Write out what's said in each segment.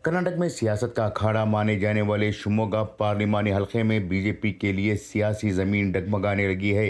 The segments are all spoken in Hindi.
कर्नाटक में सियासत का अखाड़ा माने जाने वाले शिवमोगा पार्लिमानी हलके में बीजेपी के लिए सियासी जमीन डगमगाने लगी है।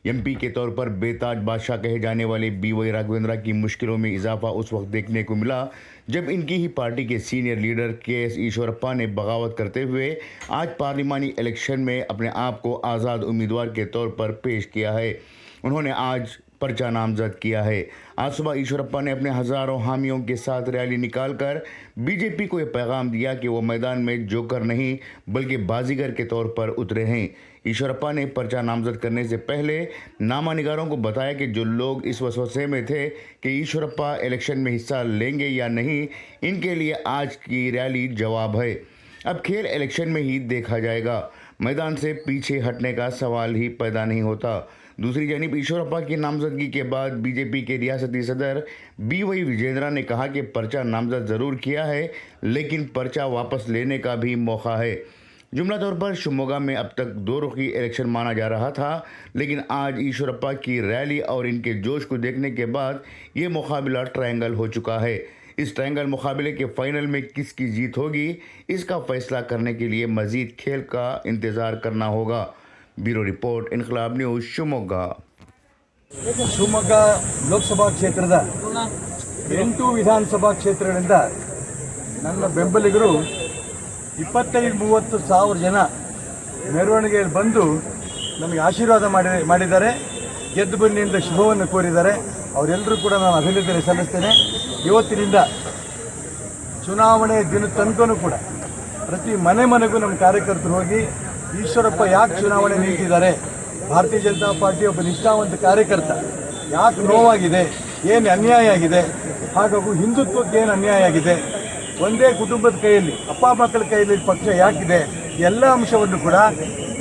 एमपी के तौर पर बेताज बादशाह कहे जाने वाले बीवाई राघवेंद्र की मुश्किलों में इजाफा उस वक्त देखने को मिला जब इनकी ही पार्टी के सीनियर लीडर के.एस. ईश्वरप्पा ने बगावत करते हुए आज पार्लिमानी इलेक्शन में अपने आप को आज़ाद उम्मीदवार के तौर पर पेश किया है। उन्होंने आज पर्चा नामजद किया है। आज सुबह ईश्वरप्पा ने अपने हजारों हामियों के साथ रैली निकालकर बीजेपी को यह पैगाम दिया कि वो मैदान में जोकर नहीं बल्कि बाजीगर के तौर पर उतरे हैं। ईश्वरप्पा ने पर्चा नामजद करने से पहले नामानिगारों को बताया कि जो लोग इस वसवसे में थे कि ईश्वरप्पा इलेक्शन में हिस्सा लेंगे या नहीं, इनके लिए आज की रैली जवाब है। अब खेल इलेक्शन में ही देखा जाएगा, मैदान से पीछे हटने का सवाल ही पैदा नहीं होता। दूसरी जानिब ईश्वरप्पा की नामजदगी के बाद बीजेपी के रियासती सदर बीवाई विजेंद्रा ने कहा कि पर्चा नामजद ज़रूर किया है लेकिन पर्चा वापस लेने का भी मौका है। जुमला तौर पर शिवमोगा में अब तक दो रुखी इलेक्शन माना जा रहा था, लेकिन आज ईश्वरप्पा की रैली और इनके जोश को देखने के बाद ये मुकाबला ट्रायंगल हो चुका है। इस ट्रायंगल मुकाबले के फाइनल में किसकी जीत होगी, इसका फैसला करने के लिए मजीद खेल का इंतज़ार करना होगा। ब्यूरो रिपोर्ट, इनकलाब न्यूज़, शिवमोगा। ಶಿವಮೊಗ್ಗ ಲೋಕಸಭಾ ಕ್ಷೇತ್ರದ 8 ವಿಧಾನಸಭಾ ಕ್ಷೇತ್ರಗಳಿಂದ ನನ್ನ ಬೆಂಬಲಿಗರು 25-30 ಸಾವಿರ ಜನ ಮೆರವಣಿಗೆಯಲ್ಲಿ ಬಂದು ನಮಗೆ ಆಶೀರ್ವಾದ ಮಾಡಿದ್ದಾರೆ. ಗೆದ್ದು ಬನ್ನಿಯಿಂದ ಶುಭವನ್ನು ಕೋರಿದ್ದಾರೆ. ಅವರೆಲ್ಲರೂ ಕೂಡ ನಾನು ಅಭಿನಂದನೆ ಸಲ್ಲಿಸ್ತೇನೆ. ಇವತ್ತಿನಿಂದ ಚುನಾವಣೆ ದಿನ ತನಕನೂ ಕೂಡ ಪ್ರತಿ ಮನೆಗೂ ನಮ್ಮ ಕಾರ್ಯಕರ್ತರು ಹೋಗಿ ಈಶ್ವರಪ್ಪ ಯಾಕೆ ಚುನಾವಣೆ ನಿಂತಿದ್ದಾರೆ, ಭಾರತೀಯ ಜನತಾ ಪಾರ್ಟಿ ಒಬ್ಬ ನಿಷ್ಠಾವಂತ ಕಾರ್ಯಕರ್ತ, ಯಾಕೆ ನೋವಾಗಿದೆ, ಏನು ಅನ್ಯಾಯ ಆಗಿದೆ, ಹಾಗೂ ಹಿಂದುತ್ವಕ್ಕೆ ಏನು ಅನ್ಯಾಯ ಆಗಿದೆ, ಒಂದೇ ಕುಟುಂಬದ ಕೈಯಲ್ಲಿ ಅಪ್ಪ ಮಕ್ಕಳ ಕೈಯಲ್ಲಿ ಪಕ್ಷ ಯಾಕಿದೆ, ಎಲ್ಲ ಅಂಶವನ್ನು ಕೂಡ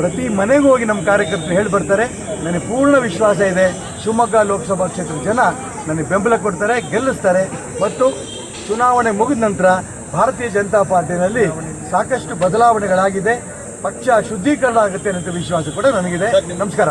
ಪ್ರತಿ ಮನೆಗೂ ಹೋಗಿ ನಮ್ಮ ಕಾರ್ಯಕರ್ತರು ಹೇಳಿ ಬರ್ತಾರೆ. ನನಗೆ ಪೂರ್ಣ ವಿಶ್ವಾಸ ಇದೆ ಶಿವಮೊಗ್ಗ ಲೋಕಸಭಾ ಕ್ಷೇತ್ರದ ಜನ ನನಗೆ ಬೆಂಬಲ ಕೊಡ್ತಾರೆ, ಗೆಲ್ಲಿಸ್ತಾರೆ. ಮತ್ತು ಚುನಾವಣೆ ಮುಗಿದ ನಂತರ ಭಾರತೀಯ ಜನತಾ ಪಾರ್ಟಿನಲ್ಲಿ ಸಾಕಷ್ಟು ಬದಲಾವಣೆಗಳಾಗಿದೆ, ಪಕ್ಷ ಶುದ್ಧೀಕರಣ ಆಗುತ್ತೆ ಅನ್ನೋ ವಿಶ್ವಾಸ ಕೂಡ ನನಗಿದೆ. ನಮಸ್ಕಾರ.